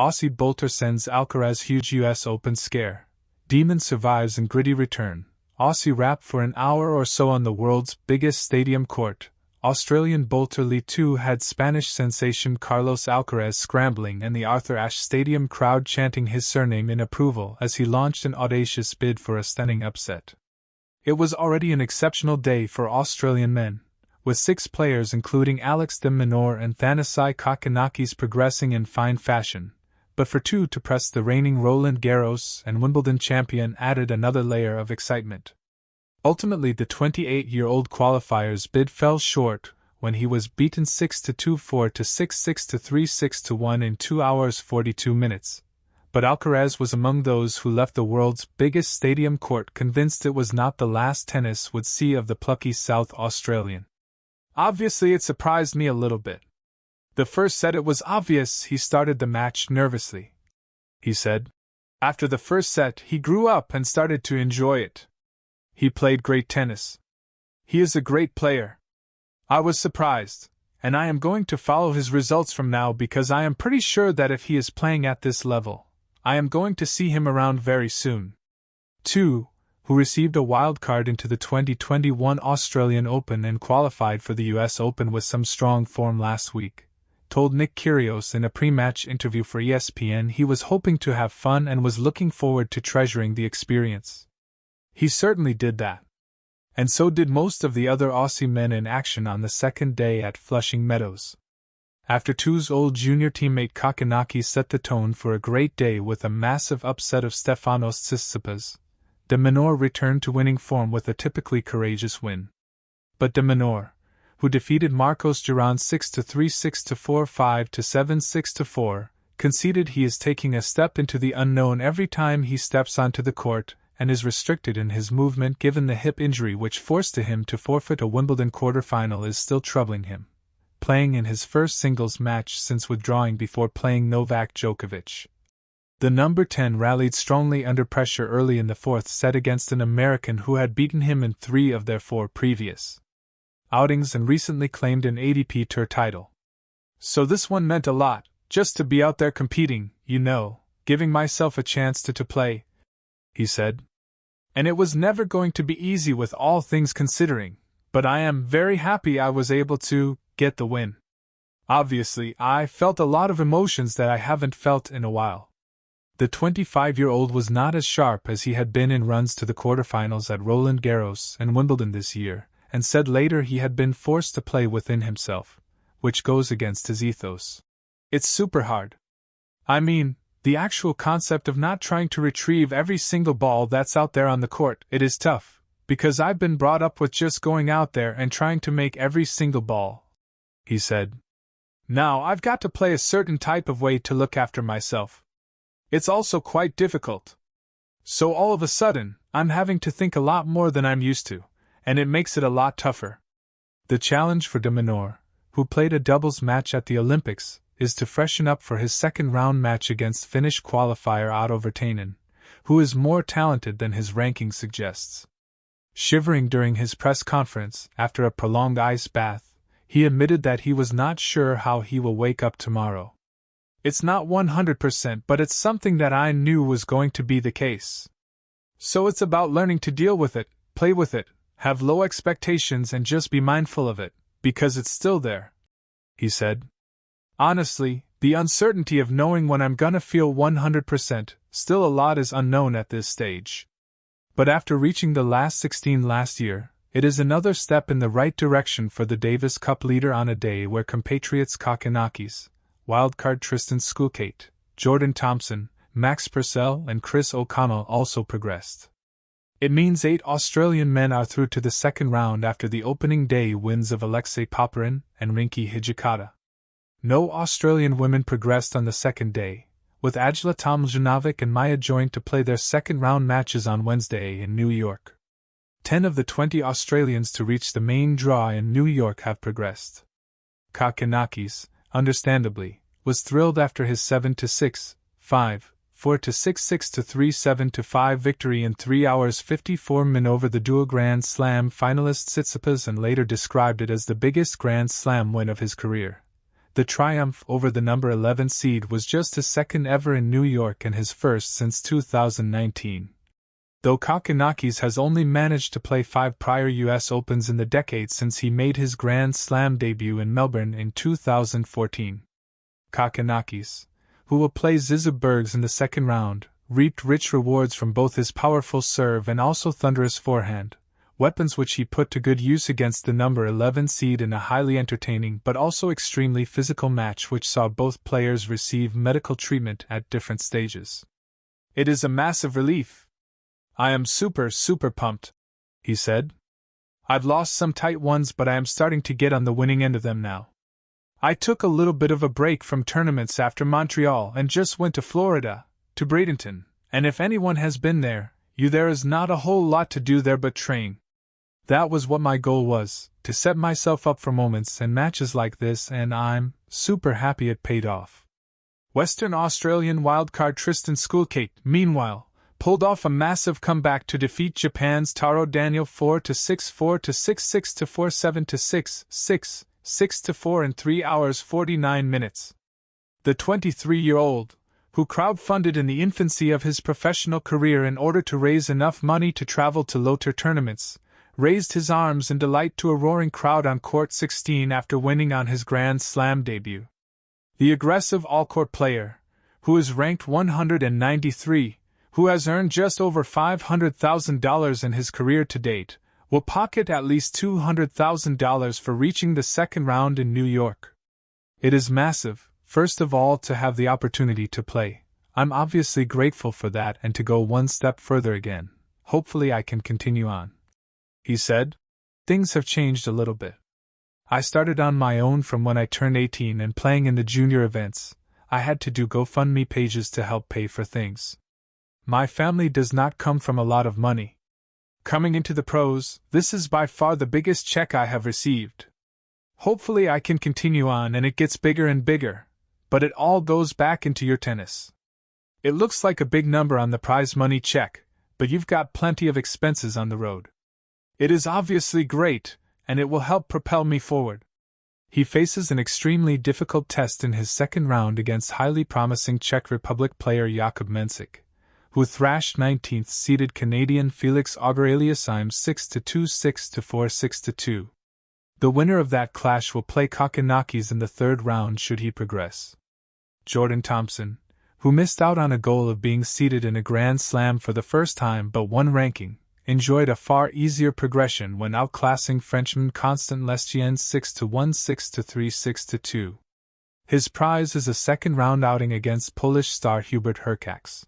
Aussie bolter sends Alcaraz huge US Open scare. Demon survives in gritty return. Aussie rap for an hour or so on the world's biggest stadium court. Australian bolter Li Tu had Spanish sensation Carlos Alcaraz scrambling and the Arthur Ashe Stadium crowd chanting his surname in approval as he launched an audacious bid for a stunning upset. It was already an exceptional day for Australian men, with 6 players including Alex de Minaur and Thanasi Kokkinakis progressing in fine fashion, but for 2 to press the reigning Roland Garros and Wimbledon champion added another layer of excitement. Ultimately, the 28-year-old qualifier's bid fell short when he was beaten 6-2, 4-6, 6-3, 6-1 in 2 hours 42 minutes. But Alcaraz was among those who left the world's biggest stadium court convinced it was not the last tennis would see of the plucky South Australian. Obviously, it surprised me a little bit. The first set it was obvious he started the match nervously, he said. After the first set, he grew up and started to enjoy it. He played great tennis. He is a great player. I was surprised, and I am going to follow his results from now because I am pretty sure that if he is playing at this level, I am going to see him around very soon. 2, who received a wild card into the 2021 Australian Open and qualified for the US Open with some strong form last week, told Nick Kyrgios in a pre-match interview for ESPN he was hoping to have fun and was looking forward to treasuring the experience. He certainly did that. And so did most of the other Aussie men in action on the second day at Flushing Meadows. After 2's old junior teammate Kokkinakis set the tone for a great day with a massive upset of Stefanos Tsitsipas, de Minaur returned to winning form with a typically courageous win. But de Minaur, who defeated Marcos Giron 6-3, 6-4, 5-7, 6-4, conceded he is taking a step into the unknown every time he steps onto the court, and is restricted in his movement given the hip injury which forced him to forfeit a Wimbledon quarterfinal is still troubling him, playing in his first singles match since withdrawing before playing Novak Djokovic. The number 10 rallied strongly under pressure early in the 4th set against an American who had beaten him in 3 of their 4 previous outings and recently claimed an ATP Tour title. So this one meant a lot, just to be out there competing, giving myself a chance to play, he said. And it was never going to be easy with all things considering, but I am very happy I was able to get the win. Obviously, I felt a lot of emotions that I haven't felt in a while. The 25-year-old was not as sharp as he had been in runs to the quarterfinals at Roland Garros and Wimbledon this year, and said later he had been forced to play within himself, which goes against his ethos. It's super hard. I mean, the actual concept of not trying to retrieve every single ball that's out there on the court, it is tough, because I've been brought up with just going out there and trying to make every single ball, he said. Now I've got to play a certain type of way to look after myself. It's also quite difficult. So all of a sudden, I'm having to think a lot more than I'm used to, and it makes it a lot tougher. The challenge for de Minaur, who played a doubles match at the Olympics, is to freshen up for his second-round match against Finnish qualifier Otto Virtanen, who is more talented than his ranking suggests. Shivering during his press conference after a prolonged ice bath, he admitted that he was not sure how he will wake up tomorrow. It's not 100%, but it's something that I knew was going to be the case. So it's about learning to deal with it, play with it, have low expectations and just be mindful of it, because it's still there, he said. Honestly, the uncertainty of knowing when I'm gonna feel 100%, still a lot is unknown at this stage. But after reaching the last 16 last year, it is another step in the right direction for the Davis Cup leader on a day where compatriots Kokkinakis, wildcard Tristan Skulkate, Jordan Thompson, Max Purcell and Chris O'Connell also progressed. It means 8 Australian men are through to the second round after the opening day wins of Alexei Popyrin and Rinky Hijikata. No Australian women progressed on the second day, with Ajla Tomljanovic and Maya joined to play their second-round matches on Wednesday in New York. 10 of the 20 Australians to reach the main draw in New York have progressed. Kokkinakis, understandably, was thrilled after his 7-6, 5, 4-6, 6-3, 7-5 victory in 3 hours 54 min over the dual Grand Slam finalist Tsitsipas and later described it as the biggest Grand Slam win of his career. The triumph over the number 11 seed was just his second ever in New York and his first since 2019. Though Kokkinakis has only managed to play 5 prior US Opens in the decade since he made his Grand Slam debut in Melbourne in 2014. Kokkinakis, who will play Zizou Bergs in the second round, reaped rich rewards from both his powerful serve and also thunderous forehand, weapons which he put to good use against the number 11 seed in a highly entertaining but also extremely physical match which saw both players receive medical treatment at different stages. "It is a massive relief. I am super pumped," he said. "I've lost some tight ones, but I am starting to get on the winning end of them now. I took a little bit of a break from tournaments after Montreal and just went to Florida, to Bradenton, and if anyone has been there, there is not a whole lot to do there but train. That was what my goal was, to set myself up for moments and matches like this, and I'm super happy it paid off." Western Australian wildcard Tristan Schoolcake, meanwhile, pulled off a massive comeback to defeat Japan's Taro Daniel 4-6, 4-6, 6-4, 7-6, 6, 6-4 in 3 hours 49 minutes. The 23-year-old, who crowdfunded in the infancy of his professional career in order to raise enough money to travel to low-tier tournaments, raised his arms in delight to a roaring crowd on Court 16 after winning on his Grand Slam debut. The aggressive all-court player, who is ranked 193, who has earned just over $500,000 in his career to date, will pocket at least $200,000 for reaching the second round in New York. It is massive, first of all, to have the opportunity to play. I'm obviously grateful for that, and to go one step further again. Hopefully I can continue on," he said. "Things have changed a little bit. I started on my own from when I turned 18 and playing in the junior events. I had to do GoFundMe pages to help pay for things. My family does not come from a lot of money. Coming into the pros, this is by far the biggest check I have received. Hopefully I can continue on and it gets bigger and bigger, but it all goes back into your tennis. It looks like a big number on the prize money check, but you've got plenty of expenses on the road. It is obviously great, and it will help propel me forward." He faces an extremely difficult test in his second round against highly promising Czech Republic player Jakub Mensik, who thrashed 19th-seeded Canadian Felix Auger-Aliassime 6-2, 6-4, 6-2. The winner of that clash will play Kokkinakis in the third round should he progress. Jordan Thompson, who missed out on a goal of being seeded in a Grand Slam for the first time but won ranking, enjoyed a far easier progression when outclassing Frenchman Constant Lestienne 6-1, 6-3, 6-2. His prize is a second-round outing against Polish star Hubert Hurkacz.